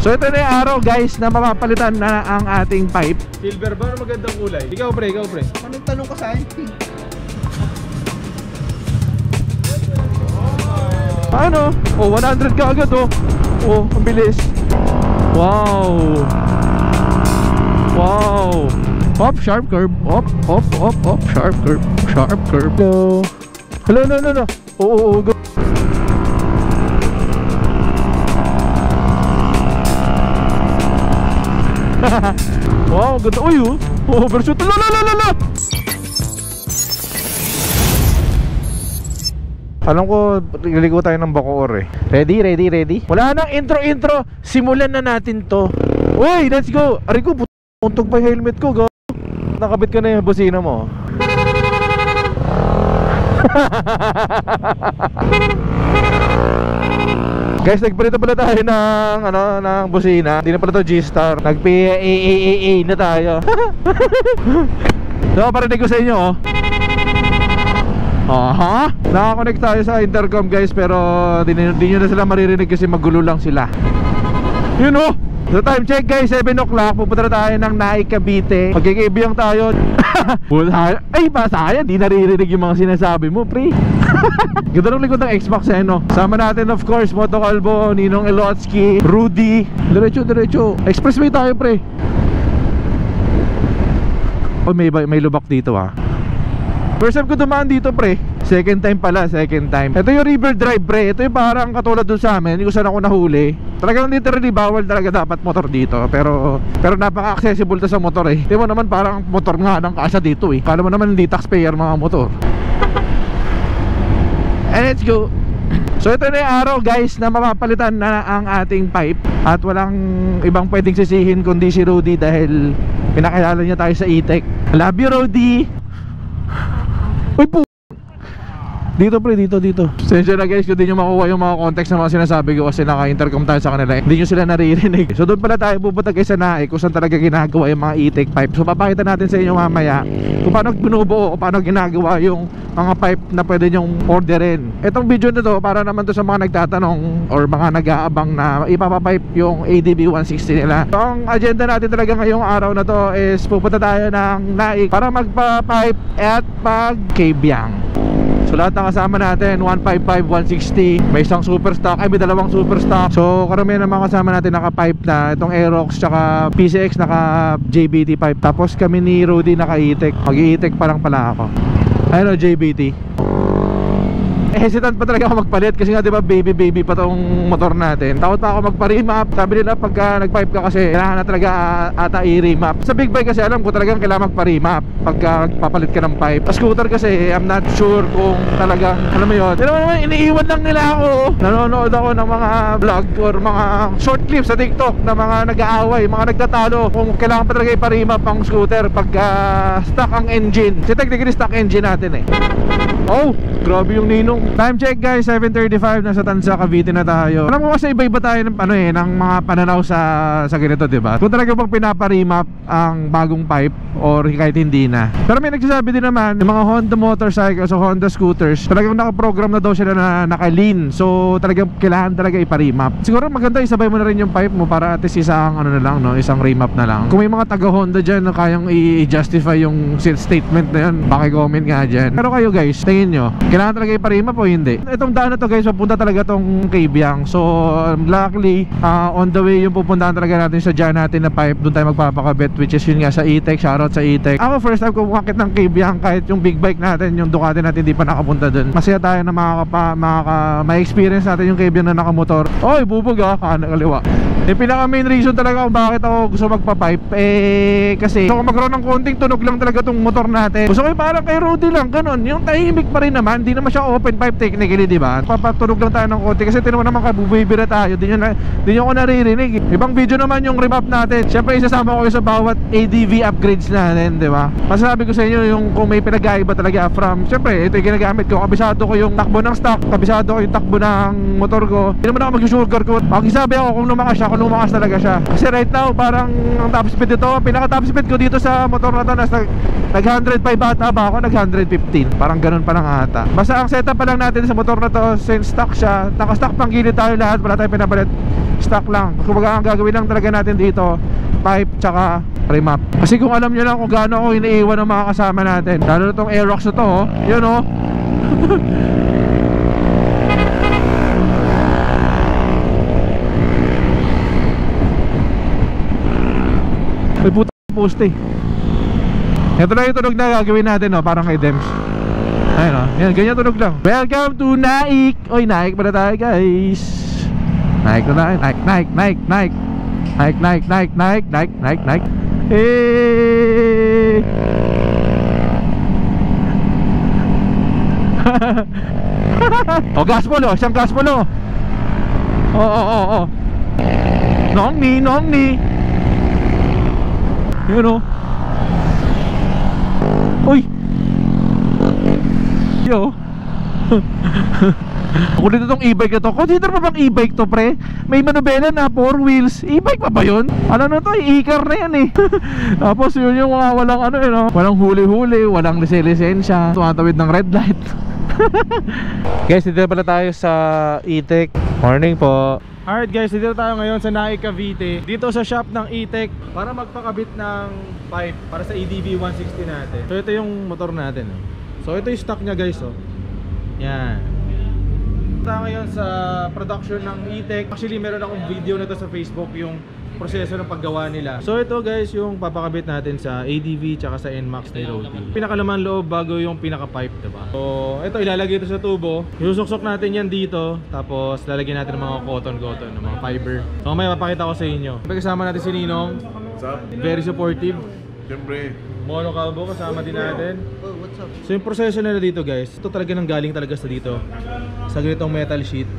So ito na yung araw guys na mapapalitan na ang ating pipe. Silver ba? Magandang kulay. Ikaw pre, ikaw pre. Anong tanong ka sa akin? Ano? Oh, 100 ka agad oh. Oh, ang bilis. Wow. Wow. Up, sharp curve. Up, sharp curve. Sharp curve. Go. Hello, no. Oo, go. Wow, ganda. Uy, oh. Oh, overshoot. Lala. Alam ko, ligo tayo ng Bacoor eh. Ready? Wala nang intro. Simulan na natin to. Uy, let's go. Aray ko, puntog pa yung helmet ko. Go. Nakabit ka na yung busina mo. Guys, nagparito pala tayo ng busina. Hindi na pala to G-Star. Nag-PAAAA na tayo. So, parinig ko sa inyo oh. Aha. Nakakonect tayo sa intercom guys, pero di nyo na sila maririnig kasi magulo lang sila. Yun oh. So time check guys, 7 o'clock. Pupunta na tayo ng Naik, Cavite. Magkikibiyang tayo. Ay, masaya, di naririnig yung mga sinasabi mo, pre. Ganda ng likod ng Xbox eh, no? Sama natin of course, Moto Calvo, Ninong Elotsky, Rudy. Diretso. Expressway tayo, pre. Oh, may lubak dito ah. First time ko dumaan dito, pre. Second time. Ito yung River Drive, pre. Ito yung parang katulad dun sa amin, yung saan ako nahuli. Talagang literally bawal talaga dapat motor dito. Pero napaka-accessible to sa motor eh. Di mo naman parang motor nga ng kasa dito eh. Kala mo naman hindi taxpayer mga motor. And let's go. So ito na yung araw guys na mapapalitan na ang ating pipe. At walang ibang pwedeng sisihin kundi si Rudy dahil pinakilala niya tayo sa E-Tech. Love you, Rudy. Uy po. Dito pre, dito. Sensya na guys, kung di nyo makuha yung mga context ng mga sinasabi ko kasi naka-intercom tayo sa kanila. Hindi nyo sila naririnig. So doon pala tayo pupunta guys sa Naik kung saan talaga ginagawa yung mga E-Tech pipe. So papakita natin sa inyo mamaya kung paano binubuo o paano ginagawa yung mga pipe na pwede nyong orderin. Itong video na to para naman to sa mga nagtatanong or mga nag-aabang na ipapapipe yung ADB 160 nila. So ang agenda natin talaga ngayong araw na to is pupunta tayo ng Naik para magpa-pipe at mag-Kabyang. So lahat ng kasama natin 155, 160. May isang super stock, may dalawang super stock. So karamihan ng mga kasama natin naka-pipe na. Itong Aerox tsaka PCX naka JBT pipe. Tapos kami ni Rudy naka E-Tech. Mag-E-Tech pa lang pala ako. Ayun o, JBT. Hesitant pa talaga ako magpalit kasi nga diba baby pa tong motor natin. Takot pa ako magpa-remap. Sabi nila pagka nag-pipe ka kasi kailangan na talaga ata i-remap. Sa big bike kasi alam ko talagang kailangan magpa-remap pagka papalit ka ng pipe. Sa scooter kasi I'm not sure kung talagang alam mo yun. Pero naman iniiwan lang nila ako. Nanonood ako ng mga vlog or mga short clips sa TikTok na mga nag-aaway, mga nagtatalo kung kailangan pa talaga i-remap ang scooter pagka stuck ang engine. Kasi technically stuck engine natin eh. Oh, grabe yung Ninong. Time check guys, 7:35. Nasa Tanza, Cavite na tayo. Alam mo kasi iba-iba tayo ng ng mga pananaw sa ganito, diba? Kung talaga pag pinapa-remap ang bagong pipe or kahit hindi na. Pero may nagsasabi din naman yung mga Honda motorcycles o Honda scooters, talagang nakaprogram na daw sila na naka-lean. So talagang kailangan talaga ipa-remap. Siguro maganda isabay mo na rin yung pipe mo para at least isang na lang, no? Isang remap na lang. Kung may mga taga Honda dyan na kayang i-justify yung statement na yan, paki-comment nga dyan. Pero kayo guys, tingin nyo, kailangan talaga ipa-remap o hindi? Itong daan na to guys, papunta talaga tong Kabyang. So luckily on the way yung pupuntahan talaga natin sa dyan natin na pipe. Doon tayo magpapakabit, which is yun nga sa E-Tech. Shoutout sa E-Tech. Ako first time ko umakit ng Kabyang. Kahit yung big bike natin, yung Ducati natin, hindi pa nakapunta dun. Masaya tayo na ma-experience natin yung Kabyang na nakamotor. Oy, bubog kanan kaliwa. Yung pinaka main reason talaga kung bakit ako gusto magpa-pipe kasi gusto ko magkaroon ng konting tunog lang talaga tong motor natin. Gusto ko yung parang kay Rudy lang, ganun. Yung tahimik pa rin naman, hindi naman siya open pipe technically, diba? Papatunog lang tayo ng konti kasi tinuman naman kabubibira tayo. Di nyo ko naririnig. Ibang video naman yung remap natin. Siyempre isasama ko sa bawat ADV upgrades natin, diba? Masasabi ko sa inyo yung kung may pinag-aiba talaga from, siyempre ito yung ginagamit ko. Kabisado ko yung takbo ng stock, kabisado ko yung takbo ng motor ko. Hindi naman ako mag-sugarcoat. Makisabi ako kung lumakas siya, kung lumakas talaga siya. Kasi right now parang ang top speed ito, pinaka top speed ko dito sa motor na to nag 105 ata ba ako, nag 115. Parang ganun pa lang ata. Basta ang setup pa lang natin sa motor na to, since stock siya, naka-stock pang gilid tayo lahat, wala tayong pinapalit. stock lang. Kumbaga ang gagawin lang talaga natin dito, pipe tsaka remap. Kasi kung alam nyo lang kung gaano ako iniiwan ng mga kasama natin, lalo na tong Aerox na to, oh. Yun oh. May puta poste. Ito lang yung tunog na gagawin natin, no? Parang kay Dems. Ayun o, yan, ganyan tunog lang. Welcome to Naik. Oy, Naik pala tayo guys. Naik na tayo, Naik. Hey. O, gaspol o, siyang gaspol o. Oo. Nong ni. Yun o. Uy. Yo. Ako dito tong e-bike na to. Consider pa bang e-bike to, pre? May manubela na 4 wheels. E-bike pa ba yun? Ano na to, e-car na yan eh. Tapos yun yung mga walang ano eh, no? Walang huli-huli, walang lisensya, tumatawid ng red light. Guys, dito pala tayo sa E-Tech. Morning po. Alright guys, dito tayo ngayon sa Naik Cavite. Dito sa shop ng E-Tech para magpakabit ng pipe para sa EDV 160 natin. So ito yung motor natin. So ito yung stock niya guys, oh. Yan. Tayo ngayon sa production ng E-Tech. Actually meron akong video na to sa Facebook, yung proseso ng paggawa nila. So ito guys yung papakabit natin sa ADV tsaka sa NMAX ni Rody. Pinakalaman loob bago yung pinaka-pipe, diba? So ito ilalagay ito sa tubo. Isusok natin yan dito. Tapos lalagyan natin ng mga cotton, ng mga fiber. So may mapakita ko sa inyo. Kasama natin si Ninong. What's up? Very supportive. Siyempre. Mono Calvo kasama din natin. So yung proseso nila dito guys, ito talaga nang galing talaga sa dito. Sa ganitong metal sheet.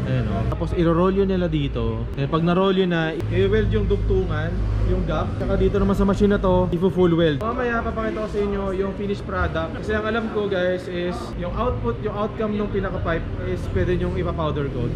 Ayan o. Tapos iro-roll yun nila dito. And pag na-roll yun na, i-weld yung dugtungan, yung gap. Saka dito naman sa machine na to, i-full weld. Mamaya papakita ko sa inyo yung finished product. Kasi ang alam ko guys is, yung output, yung outcome ng pinaka-pipe is pwede nyong ipa-powder coat.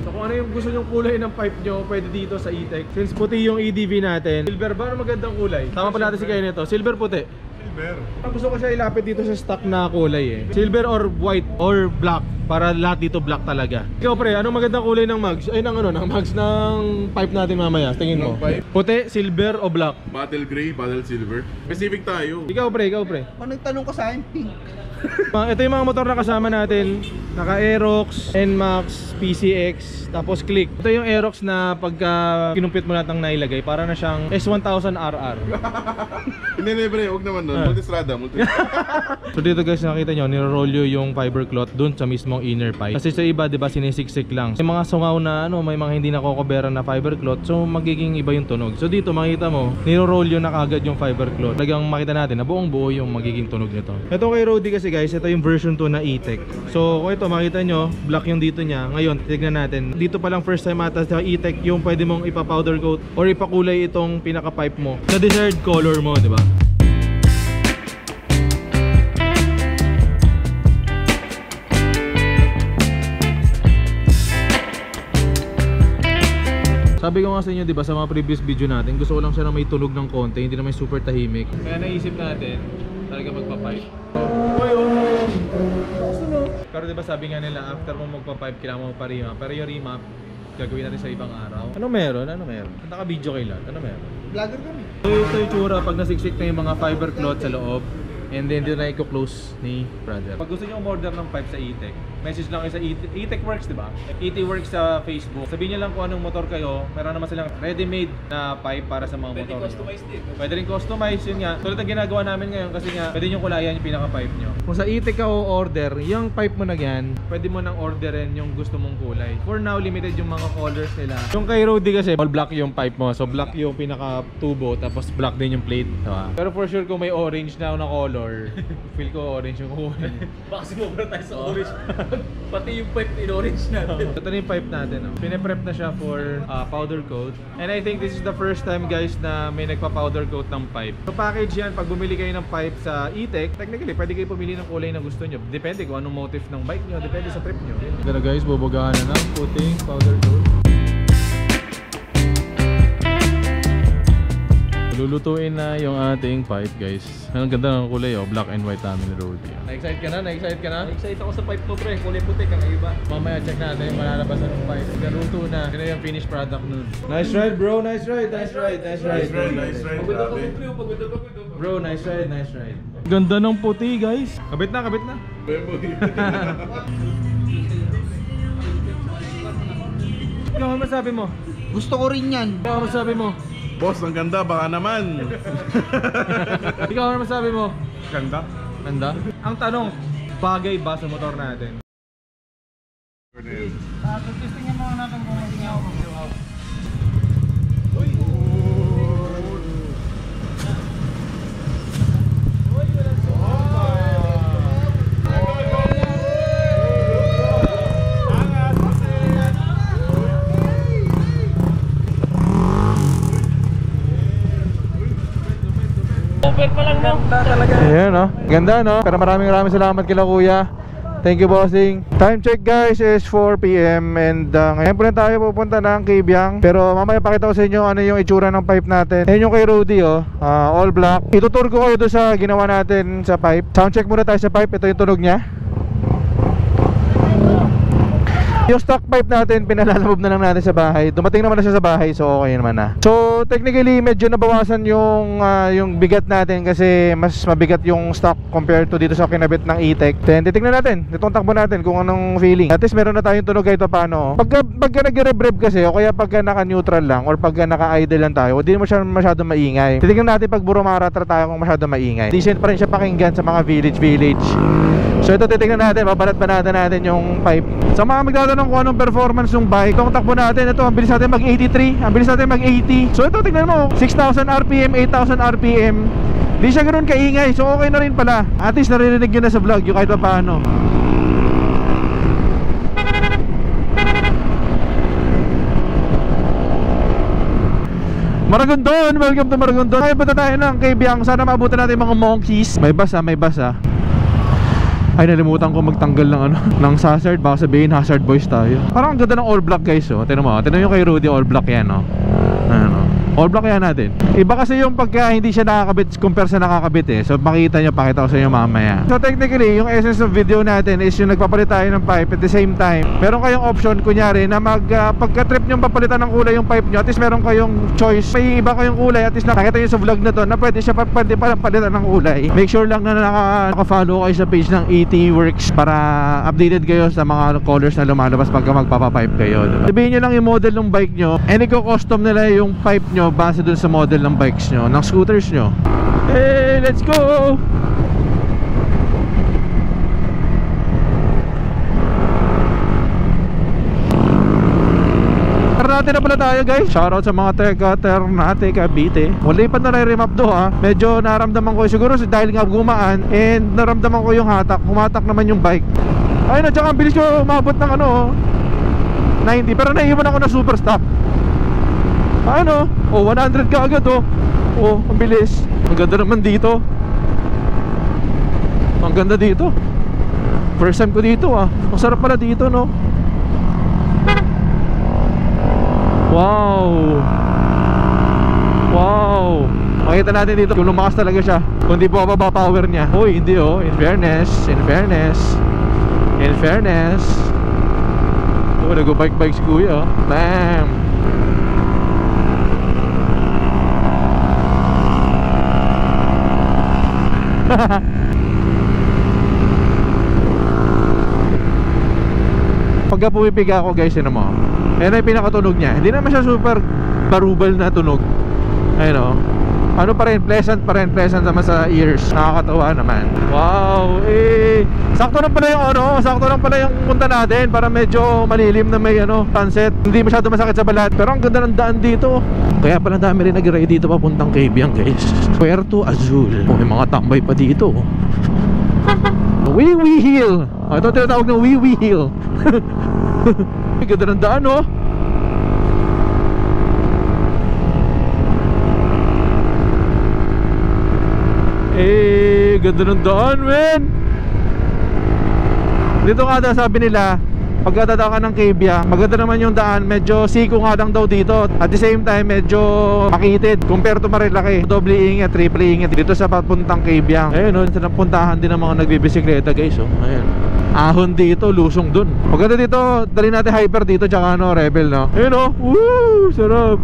So kung ano yung gusto nyong kulay ng pipe nyo, pwede dito sa E-Tech. Since puti yung EDV natin, silver ba? Ano magandang kulay? Tama pa natin si Kenneth to. Silver puti. Silver. Gusto ko siya ilapit dito sa stock na kulay eh. Silver or white or black. Para lahat dito black talaga. Ikaw pre, anong magandang kulay ng mugs? Ay, ng mugs ng pipe natin mamaya. Tingin mo. Puti, silver o black? Battle gray, battle silver. Specific tayo. Ikaw pre. Kung nagtanong ka sa akin, pink. Ito yung mga motor na kasama natin. Naka Aerox, NMAX, PCX, tapos Click. Ito yung Aerox na pagka kinumpit mo natin nailagay, para na siyang S1000RR. Hindi, pre, huwag naman nun. Multistrada. So dito guys, nakita nyo, nirolyo yung fiber cloth dun sa mismong inner pipe. Kasi sa iba, diba, sinisiksik lang. May mga sungaw na may mga hindi nakokoberan na fiber cloth, so magiging iba yung tunog. So dito, makita mo, nirolyo na kagad yung fiber cloth. Talagang makita natin na buong buo yung magiging tunog nito. Ito kay Rody kasi guys, ito yung version 2 na E-Tech. So kung ito, makita nyo, black yung dito niya. Ngayon, tignan natin. Dito pa lang first time ata sa E-Tech yung pwede mong ipa-powder coat or ipakulay itong pinaka-pipe mo sa desired color mo, diba? Sabi ko nga sa inyo, diba, sa mga previous video natin, gusto ko lang siya na may tunog ng konti, hindi naman super tahimik. Kaya naisip natin, talaga magpa-pipe. Pero diba sabi nga nila, after mo magpa-pipe, kailangan mo pa-remap. Pero yung remap, gagawin natin sa ibang araw. Ano meron? Naka-video kayo lahat. Ano meron? Vlogger kami. So ito yung tsura pag nasiksik na yung mga fiber cloth sa loob. And then dito na i-close ni brother. Pag gusto nyo umorder ng pipe sa E-Tech, message lang kayo sa E-Tech Works, diba? E-Tech Works sa Facebook. Sabihin nyo lang kung anong motor kayo. Meron naman silang ready-made na pipe para sa mga motor. Pwede customize din. Pwede rin customize, yun nga. Tulad ng ginagawa namin ngayon kasi nga pwede nyo kulayan yung pinaka-pipe nyo. Kung sa E-Tech ka o-order, yung pipe mo na yan, pwede mo nang orderin yung gusto mong kulay. For now, limited yung mga colors nila. Yung kay Rody kasi, all black yung pipe mo. So black yung pinaka-tubo, tapos black din yung plate. Diba? Pero for sure kung may orange na color, feel ko orange yung kulay. Baka sumobra tayo sa orange. Pati yung pipe in orange natin. Ito na yung pipe natin. Pine-prep na siya for powder coat. And I think this is the first time guys na may nagpa-powder coat ng pipe. So package yan, pag bumili kayo ng pipe sa E-Tech, technically pwede kayo pumili ng kulay na gusto nyo. Depende kung anong motif ng bike nyo, depende sa trip nyo. Ito na guys, bubugahan na ng puting powder coat. Lulutuin na yung ating pipe, guys. Ang ganda ng kulay, oh. Black and white namin ni Rudy. Na-excite ka na? Na-excite ka na? Excited ako sa pipe mo, pre. Kulay puti kang iba. Mamaya check natin, malalabasan ng pipe. Garuto na. Ito yung finished product nun. Nice ride, bro. Nice ride. Nice ride. Nice ride. Nice ride, Pagod ako, grabe. pre. Pagod ako. Bro, nice ride. Nice ride. Ganda ng puti, guys. Kabit na, kabit na. Ikaw, ano masabi mo? Gusto ko rin yan. Ikaw, ano masabi mo? Boss, ang ganda, baka naman. Ikaw, ano masabi mo? Ganda. Ganda? Ang tanong, bagay ba sa motor natin? Testingin mo natin kung may singaw kung singaw. Super pa lang, no? Ayan, no? Ganda, no? Pero maraming salamat kila kuya. Thank you, bossing. Time check, guys, is 4 PM. And ngayon po na tayo pupunta ng Kibyang. Pero mamaya pakita ko sa inyo ano yung itsura ng pipe natin. Ayan yung kay Rudy, oh. All black. Itutur ko kayo doon sa ginawa natin sa pipe. Sound check muna tayo sa pipe. Ito yung tunog niya. Yung stock pipe natin, pinalalabob na lang natin sa bahay. Dumating naman na siya sa bahay, so okay naman na. So technically, medyo nabawasan yung bigat natin kasi mas mabigat yung stock compared to dito sa kinabit ng E-Tech. Then titignan natin, itong takbo natin kung anong feeling. At least meron na tayong tunog kahit paano. Pagka nag-rev kasi, o kaya pagka naka-neutral lang or pagka naka-idle lang tayo, hindi mo siya masyado maingay. Titignan natin pag burumaratra tayo kung masyado maingay. Decent pa rin siya pakinggan sa mga village. So ito titignan natin, babalat-banatan natin yung pipe. Sa mga magtatanong kung anong performance ng bike, itong takbo natin, ito ang bilis natin mag 83, ang bilis natin mag 80. So ito tignan mo, 6,000 RPM, 8,000 RPM. Di siya ganoon kaingay, so okay na rin pala. At least naririnig nyo na sa vlog yung kahit pa paano. Maragondon, welcome to Maragondon. Ngayon punta tayo ng Kibyang, sana maabutan natin mga monkeys. May bus ha. Ay, nalimutan ko magtanggal ng ng hazard. Baka sabihin hazard boys tayo. Parang ang ganda ng all black, guys, oh. Tingnan mo, tingnan yung kay Rudy, all black yan, oh. All black yan natin. Iba kasi yung pagka hindi siya nakakabit compare sa nakakabit, eh. So makikita nyo, pakita ko sa inyo mamaya. So technically, yung essence ng video natin is yung nagpapalit tayo ng pipe at the same time. Meron kayong option, kunyari, na pagka-trip nyo papalitan ng kulay yung pipe nyo, at least meron kayong choice. May iba kayong kulay, at least nakakita nyo sa vlog na to na pwede siya palitan ng kulay. Make sure lang na naka-follow kayo sa page ng ET Works para updated kayo sa mga colors na lumalabas pagka magpapapipe kayo. Sabihin nyo lang yung model ng bike nyo, and i-custom nila yung pipe nyo base dun sa model ng bikes nyo, ng scooters nyo. Hey, let's go! Ternate na pala tayo, guys. Shoutout sa mga Ternate, Cavite. Wala pa na rim up do, ha. Medyo naramdaman ko siguro dahil nga gumaan, and naramdaman ko yung hatak. Humatak naman yung bike. Ayun, at saka ang bilis ko umabot ng 90. Pero naiiwan ako na super stop. Ano? 100 ka agad, oh. Oh, ang bilis. Ang ganda naman dito. Ang ganda dito. First time ko dito, ah. Ang sarap pala dito, no? Wow. Wow. Makita natin dito kung lumakas talaga siya. Kung di po baba power niya. Uy, hindi, oh. In fairness. Oh, nag-bike si kuya, oh. Bam. Pagka pumipiga ako, guys, yun mo. Ayan na yung pinakatunog niya. Hindi naman siya super barubal na tunog. Ayun, o. Ano pa rin, pleasant naman sa ears. Nakakatawa naman. Wow, eh. Sakto lang pala yung punta natin. Para medyo malilim na may sunset. Hindi masyado masakit sa balat. Pero ang ganda ng daan dito. Kaya pala dami rin nag-ride dito papuntang Kibyang, guys. Puerto Azul. Oh, may mga tambay pa dito. Wee Wee Hill. Ito tinatawag ng Wee Wee Hill. Ang ganda ng daan, oh. Eh, ganda ng daan, men. Dito nga daw sabi nila, pagkadada ka ng Cabiang, maganda naman yung daan. Medyo siko nga lang daw dito. At the same time, medyo makitid compare to Marilaki. Doble ingat, triple ingat dito sa papuntang Cabiang. Ayun, napuntahan din ng mga nagbibisikleta guys. Ayun, ahon dito, lusong dun. Maganda dito, dali natin hyper dito tsaka ano, rebel, no? Ayun o, woo, sarap.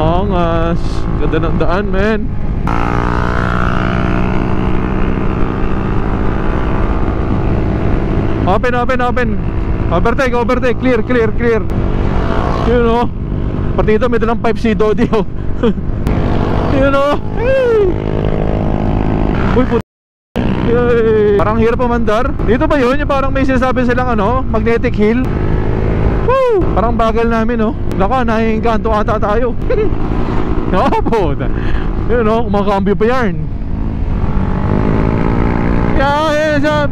Angas, ganda ng daan, men. Open. Overtake, clear. Yun o, pati ito may dalang pipe si Dodi o. Yun o, hey. Uy, yay. Parang hirap pamandar. Dito ba yun? Yung parang may sinasabi silang ano, magnetic hill. Woo! Parang bagal namin, no? Laka, nahihinganto ata tayo. Opo. Yun, no? Kumakambyo pa yan. Yeah.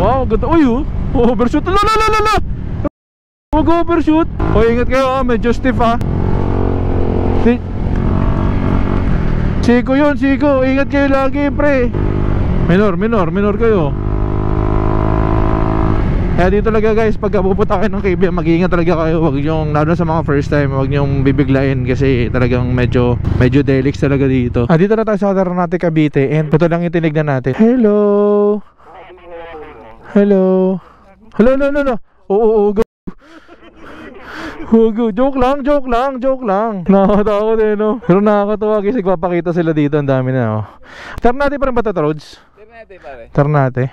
Wow, ganda. Uy, overshoot. Lala. Mag-overshoot. O, ingat kayo, medyo stiff, ha. Siko yun, Siko. Ingat kayo lagi, pre. Minor kayo. Kaya dito talaga guys, pagka pupunta kayo ng Cabiang, mag-iingat talaga kayo. Huwag yung, lalo sa mga first time, huwag yung bibiglain kasi talagang medyo delix talaga dito. Dito na tayo sa Ternate, Cavite. And ito lang yung tinignan natin. Hello. Oo, go. Joke lang. Nakakatakot eh, no? Pero nakakatawa kasi papakita sila dito. Ang dami na, oh. Ternate pa rin ba ito, Roads? Ternate pare. Ternate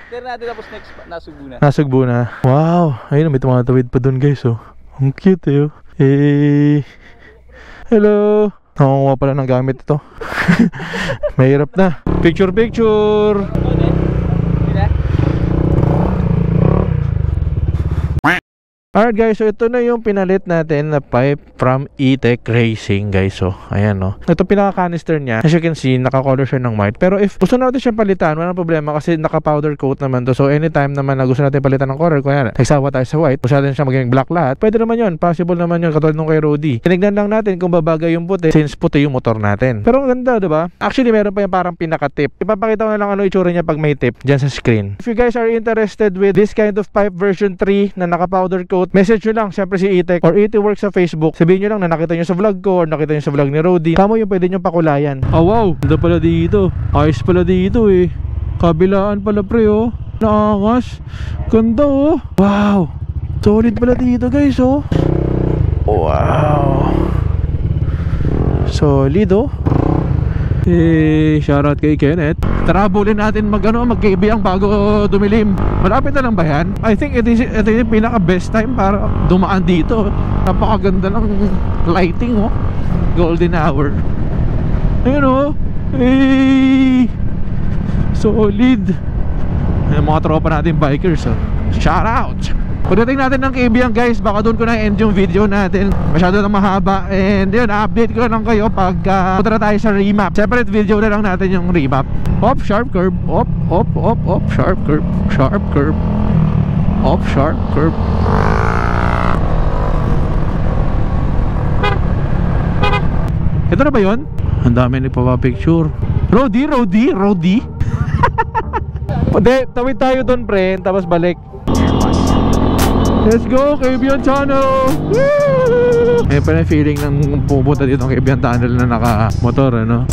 Tapos next Nasugbu na. Nasugbu na. Wow, ayun, may tumatawid pa dun guys, oh. Ang cute eh, oh. Hey. Hello. Nakukuha pala ng gamit ito. Mahirap na. Picture. Alright guys, so ito na yung pinalit natin na pipe from E-Tech Racing guys. So ayan, no. Ito pinaka-canister niya. As you can see, naka-color siya ng white. Pero if gusto natin siyang palitan, walang problema kasi naka-powder coat naman to. So anytime naman na gusto natin palitan ng color, kaya nagsawa tayo sa white, gusto natin siya maging black lahat, pwede naman yun. Possible naman yun, katulad nung kay Rody. Tinignan lang natin kung babagay yung puti since puti yung motor natin. Pero ang ganda, diba? Actually, meron pa yung parang pinaka-tip. Ipapakita ko na lang ano itsura niya pag may tip dyan sa screen. If you guys are interested with this kind of pipe version 3 na naka-powder coat, message nyo lang syempre si E-Tech or E-Tech Works sa Facebook. Sabihin nyo lang na nakita nyo sa vlog ko or nakita nyo sa vlog ni Rody. Tama yung pwede nyo pakulayan. Wow, ganda pala dito. Ayos pala dito eh. Kabilaan pala pre, oh. Naangas. Ganda, oh. Wow, solid pala dito guys, oh. Wow, solid, oh. Shoutout kay Kenneth. Tara, bulin natin mag-Cabiang bago dumilim. Malapit na lang ba yan? I think ito yung pinaka best time para dumaan dito. Napakaganda ng lighting, oh. Golden hour. Ayun, oh. Solid. Yung mga tropa natin bikers, oh. Shoutout. Pagdating natin ng Cabiang guys, baka doon ko na end yung video natin. Masyado na mahaba. And yun, update ko lang kayo pag punta na tayo sa remap. Separate video na lang natin yung remap. Off, sharp curve. Off, sharp curve. Sharp curve. Off, sharp curve. Ito na ba yun? Ang dami nagpapapicture. Rody. Hindi, tawid tayo doon pre, tapos balik. Let's go, Cabiang Tunnel! Woo! Ayun pa na feeling ng pupunta dito ng Cabiang Tunnel na naka-motor, ano?